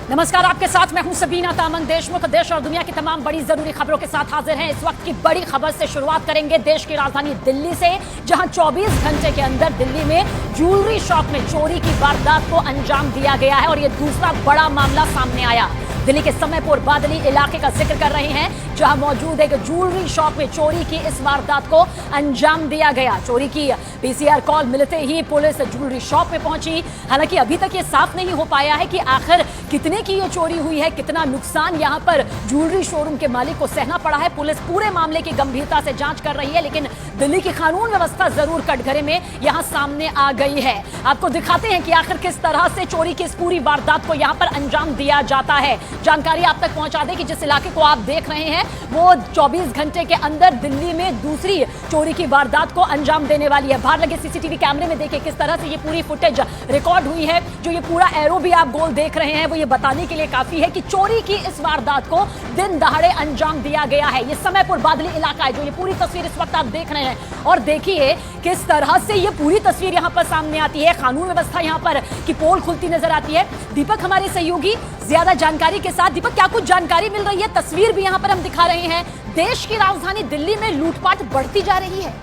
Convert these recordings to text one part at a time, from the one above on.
नमस्कार, आपके साथ मैं हूं सबीना तामंग देशमुख। देश और दुनिया की तमाम बड़ी जरूरी खबरों के साथ हाजिर हैं। इस वक्त की बड़ी खबर से शुरुआत करेंगे देश की राजधानी दिल्ली से, जहां 24 घंटे के अंदर दिल्ली में ज्वेलरी शॉप में चोरी की वारदात को अंजाम दिया गया है और यह दूसरा बड़ा मामला सामने आया। दिल्ली के समयपुर बादली इलाके का जिक्र कर रहे हैं, जहां मौजूद एक ज्वेलरी शॉप में चोरी की इस वारदात को अंजाम दिया गया। चोरी की पीसीआर कॉल मिलते ही पुलिस ज्वेलरी शॉप में पहुंची। हालांकि अभी तक ये साफ नहीं हो पाया है कि आखिर कितने की ये चोरी हुई है, कितना नुकसान यहां पर ज्वेलरी शोरूम के मालिक को सहना पड़ा है। पुलिस पूरे मामले की गंभीरता से जांच कर रही है, लेकिन दिल्ली की कानून व्यवस्था जरूर कटघरे में यहां सामने आ गई है। आपको दिखाते हैं कि आखिर किस तरह से चोरी की इस पूरी वारदात को यहां पर अंजाम दिया जाता है। जानकारी आप तक पहुंचा दें कि जिस इलाके को आप देख रहे हैं वो 24 घंटे के अंदर दिल्ली में दूसरी चोरी की वारदात को अंजाम देने वाली है। बाहर लगे सीसीटीवी कैमरे में देखिए किस तरह से ये पूरी फुटेज रिकॉर्ड हुई है। जो ये पूरा एरो भी आप गोल देख रहे हैं वो ये बताने के लिए काफी है कि चोरी की इस वारदात को दिन दहाड़े अंजाम दिया गया है। ये समयपुर बादली इलाका है, जो ये पूरी तस्वीर इस वक्त आप देख रहे हैं। और देखिए किस तरह से ये पूरी तस्वीर यहां पर सामने आती है। कानून व्यवस्था यहां पर की पोल खुलती नजर आती है। दीपक हमारे सहयोगी ज्यादा जानकारी के साथ। दीपक, क्या कुछ जानकारी मिल रही है? तस्वीर भी यहां पर हम दिखा रहे हैं, देश की राजधानी दिल्ली में लूटपाट बढ़ती जा रही है।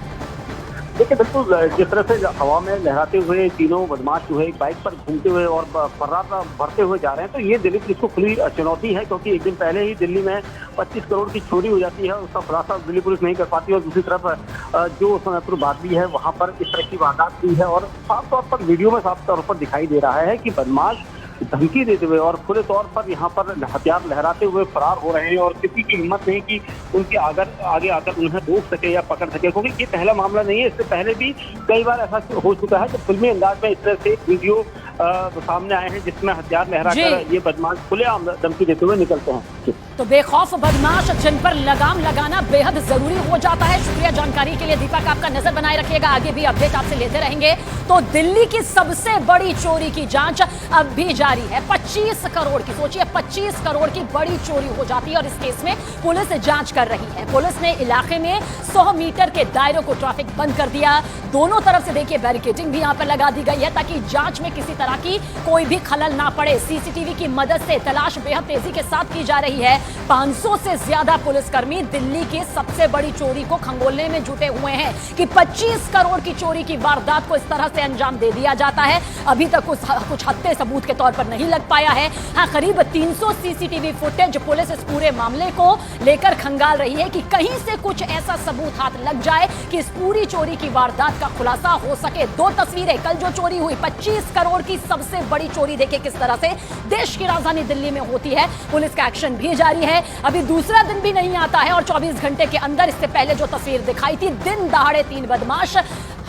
देखिए, बिल्कुल जिस तरह से हवा में लहराते हुए तीनों बदमाश जो है एक बाइक पर घूमते हुए और फर्रार बढ़ते हुए जा रहे हैं, तो ये दिल्ली पुलिस को खुली चुनौती है, क्योंकि एक दिन पहले ही दिल्ली में 25 करोड़ की चोरी हो जाती है। उसका खुलासा दिल्ली पुलिस नहीं कर पाती। और दूसरी तरफ जो समयपुर बादली है वहां पर इस तरह की वारदात हुई है और साफ तौर पर वीडियो में साफ तौर पर दिखाई दे रहा है कि बदमाश धमकी देते हुए और खुले तौर पर यहाँ पर हथियार लहराते हुए फरार हो रहे हैं और किसी की हिम्मत नहीं कि उनके आगे आकर उन्हें रोक सके या पकड़ सके, क्योंकि ये पहला मामला नहीं है। इससे पहले भी कई बार ऐसा हो चुका है कि फिल्मी अंदाज में इस तरह से वीडियो सामने आए हैं जिसमें हथियार लहराकर ये बदमाश खुलेआम धमकी देते हुए निकलते हैं। तो बेखौफ बदमाश जिन पर लगाम लगाना बेहद जरूरी हो जाता है। शुक्रिया जानकारी के लिए दीपक, आपका नजर बनाए रखिएगा, आगे भी अपडेट आपसे लेते रहेंगे। तो दिल्ली की सबसे बड़ी चोरी की जांच अब भी जारी है। 25 करोड़ की, सोचिए 25 करोड़ की बड़ी चोरी हो जाती है और इस केस में पुलिस जांच कर रही है। पुलिस ने इलाके में 100 मीटर के दायरे को ट्रैफिक बंद कर दिया। दोनों तरफ से देखिए बैरिकेडिंग भी यहां पर लगा दी गई है ताकि जांच में किसी तरह की कोई भी खलल ना पड़े। सीसीटीवी की मदद से तलाश बेहद तेजी के साथ की जा रही है। 500 से ज्यादा पुलिसकर्मी दिल्ली की सबसे बड़ी चोरी को खंगोलने में जुटे हुए हैं कि 25 करोड़ की चोरी की वारदात को इस तरह से अंजाम दे दिया जाता है। अभी तक कुछ हत्ते सबूत के तौर पर नहीं लग पाया है। हाँ, करीब 300 सीसीटीवी फुटेज पुलिस इस पूरे मामले को लेकर खंगाल रही है कि कहीं से कुछ ऐसा सबूत हाथ लग जाए कि इस पूरी चोरी की वारदात का खुलासा हो सके। दो तस्वीरें, कल जो चोरी हुई 25 करोड़ की सबसे बड़ी चोरी, देखिए किस तरह से देश की राजधानी दिल्ली में होती है। पुलिस का एक्शन भी जारी है। अभी दूसरा दिन भी नहीं आता है और 24 घंटे के अंदर इससे पहले जो तस्वीर दिखाई थी, दिन दहाड़े 3 बदमाश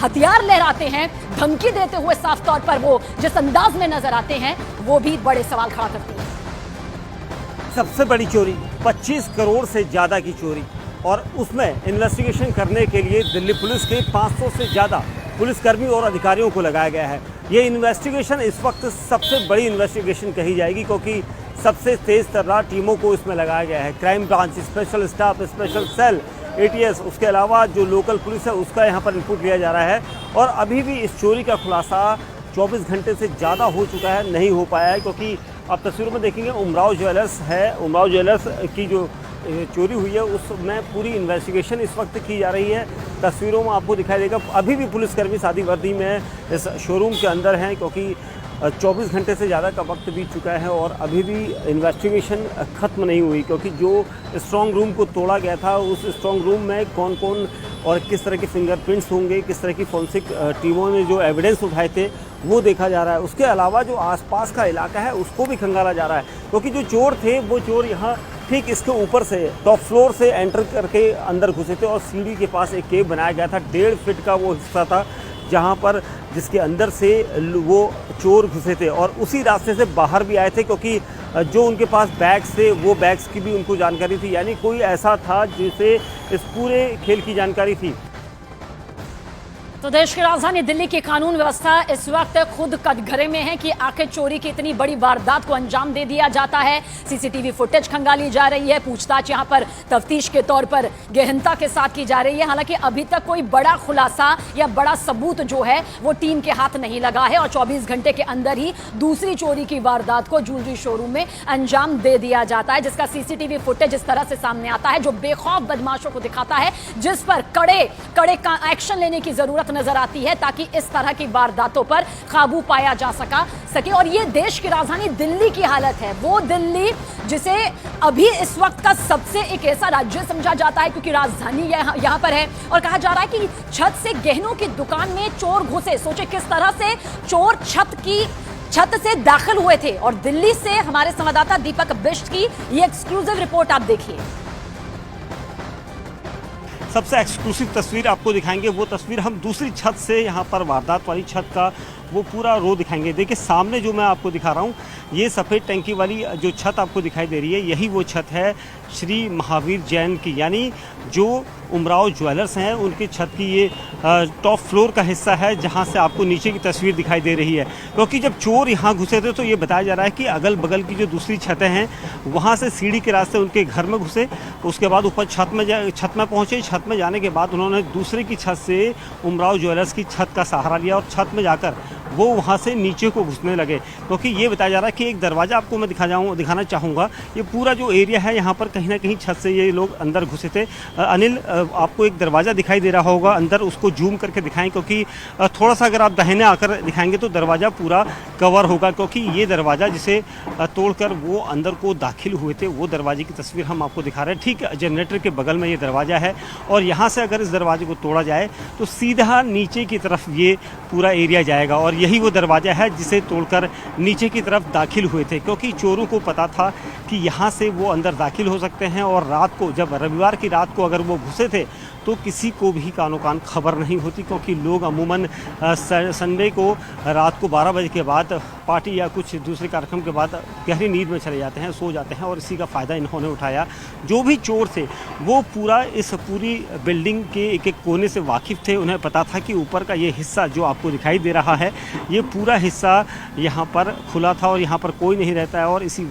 हथियार लहराते हैं, धमकी देते हुए साफ तौर पर वो जिस अंदाज में नजर आते हैं वो भी बड़े सवाल खड़ा करती है। सबसे बड़ी चोरी, 25 करोड़ से ज्यादा की चोरी, और उसमें इन्वेस्टिगेशन करने के लिए दिल्ली पुलिस के 500 से ज्यादा पुलिसकर्मी और अधिकारियों को लगाया गया है। ये इन्वेस्टिगेशन इस वक्त सबसे बड़ी इन्वेस्टिगेशन कही जाएगी, क्योंकि सबसे तेज तर्रार टीमों को इसमें लगाया गया है। Crime branch, special staff, special cell, ATS, उसके अलावा जो लोकल पुलिस है उसका यहाँ पर इनपुट लिया जा रहा है। और अभी भी इस चोरी का खुलासा 24 घंटे से ज़्यादा हो चुका है, नहीं हो पाया है, क्योंकि आप तस्वीरों में देखेंगे उमराव ज्वेलर्स है। उमराव ज्वेलर्स की जो चोरी हुई है उसमें पूरी इन्वेस्टिगेशन इस वक्त की जा रही है। तस्वीरों में आपको दिखाई देगा अभी भी पुलिसकर्मी सादी वर्दी में इस शोरूम के अंदर हैं, क्योंकि 24 घंटे से ज़्यादा का वक्त बीत चुका है और अभी भी इन्वेस्टिगेशन ख़त्म नहीं हुई, क्योंकि जो स्ट्रॉन्ग रूम को तोड़ा गया था उस स्ट्रॉन्ग रूम में कौन कौन और किस तरह के फिंगरप्रिंट्स होंगे, किस तरह की फॉरेंसिक टीमों ने जो एविडेंस उठाए थे वो देखा जा रहा है। उसके अलावा जो आसपास का इलाका है उसको भी खंगाला जा रहा है, क्योंकि जो चोर थे वो चोर यहाँ ठीक इसके ऊपर से टॉप फ्लोर से एंटर करके अंदर घुसे थे और सीढ़ी के पास एक केव बनाया गया था। 1.5 फीट का वो हिस्सा था जहाँ पर जिसके अंदर से वो चोर घुसे थे और उसी रास्ते से बाहर भी आए थे, क्योंकि जो उनके पास बैग्स थे वो बैग्स की भी उनको जानकारी थी। यानी कोई ऐसा था जिसे इस पूरे खेल की जानकारी थी। तो तो देश की राजधानी दिल्ली की कानून व्यवस्था इस वक्त खुद कटघरे में है कि आखिर चोरी की इतनी बड़ी वारदात को अंजाम दे दिया जाता है। सीसीटीवी फुटेज खंगाली जा रही है, पूछताछ यहां पर तफ्तीश के तौर पर गहनता के साथ की जा रही है। हालांकि अभी तक कोई बड़ा खुलासा या बड़ा सबूत जो है वो टीम के हाथ नहीं लगा है और 24 घंटे के अंदर ही दूसरी चोरी की वारदात को ज्वेलरी शोरूम में अंजाम दे दिया जाता है, जिसका सीसीटीवी फुटेज इस तरह से सामने आता है जो बेखौफ बदमाशों को दिखाता है, जिस पर कड़े एक्शन लेने की जरूरत नजर आती है ताकि इस तरह की वारदातों पर काबू पाया जा सके। और ये देश की राजधानी दिल्ली की हालत है, वो दिल्ली जिसे अभी इस वक्त का सबसे एक ऐसा राज्य समझा जाता है क्योंकि राजधानी यहां पर है और कहा जा रहा है कि छत से गहनों की दुकान में चोर घुसे। सोचे किस तरह से चोर छत से दाखिल हुए थे। और दिल्ली से हमारे संवाददाता दीपक बिष्ट की ये एक्सक्लूसिव रिपोर्ट आप देखिए। सबसे एक्सक्लूसिव तस्वीर आपको दिखाएंगे, वो तस्वीर हम दूसरी छत से, यहाँ पर वारदात वाली छत का वो पूरा रो दिखाएंगे। देखिए सामने जो मैं आपको दिखा रहा हूँ, ये सफ़ेद टंकी वाली जो छत आपको दिखाई दे रही है, यही वो छत है श्री महावीर जैन की, यानी जो उमराव ज्वेलर्स हैं उनकी छत की ये टॉप फ्लोर का हिस्सा है, जहाँ से आपको नीचे की तस्वीर दिखाई दे रही है। क्योंकि जब चोर यहाँ घुसे थे तो ये बताया जा रहा है कि अगल बगल की जो दूसरी छतें हैं वहाँ से सीढ़ी के रास्ते उनके घर में घुसे, उसके बाद ऊपर छत में पहुँचे। छत में जाने के बाद उन्होंने दूसरे की छत से उमराव ज्वेलर्स की छत का सहारा लिया और छत में जाकर वो वहाँ से नीचे को घुसने लगे। क्योंकि ये बताया जा रहा है कि एक दरवाज़ा आपको मैं दिखाना चाहूँगा। ये पूरा जो एरिया है यहाँ पर कहीं ना कहीं छत से ये लोग अंदर घुसे थे। अनिल, आपको एक दरवाज़ा दिखाई दे रहा होगा अंदर, उसको जूम करके दिखाएं क्योंकि थोड़ा सा अगर आप दाहिने आकर दिखाएंगे तो दरवाज़ा पूरा कवर होगा। क्योंकि ये दरवाज़ा जिसे तोड़कर वो अंदर को दाखिल हुए थे, वो दरवाजे की तस्वीर हम आपको दिखा रहे हैं। ठीक जनरेटर के बगल में ये दरवाज़ा है और यहाँ से अगर इस दरवाजे को तोड़ा जाए तो सीधा नीचे की तरफ ये पूरा एरिया जाएगा और यही वो दरवाज़ा है जिसे तोड़कर नीचे की तरफ दाखिल हुए थे। क्योंकि चोरों को पता था कि यहाँ से वो अंदर दाखिल हो सकते हैं और रात को, जब रविवार की रात को अगर वो घुसे थे तो किसी को भी कानो कान खबर नहीं होती। क्योंकि लोग अमूमन संडे को रात को 12 बजे के बाद पार्टी या कुछ दूसरे कार्यक्रम के बाद गहरी नींद में चले जाते हैं, सो जाते हैं और इसी का फ़ायदा इन्होंने उठाया। जो भी चोर थे वो इस पूरी बिल्डिंग के एक एक कोने से वाकिफ़ थे। उन्हें पता था कि ऊपर का ये हिस्सा जो आपको दिखाई दे रहा है, ये पूरा हिस्सा यहाँ पर खुला था और यहाँ पर कोई नहीं रहता है और इसी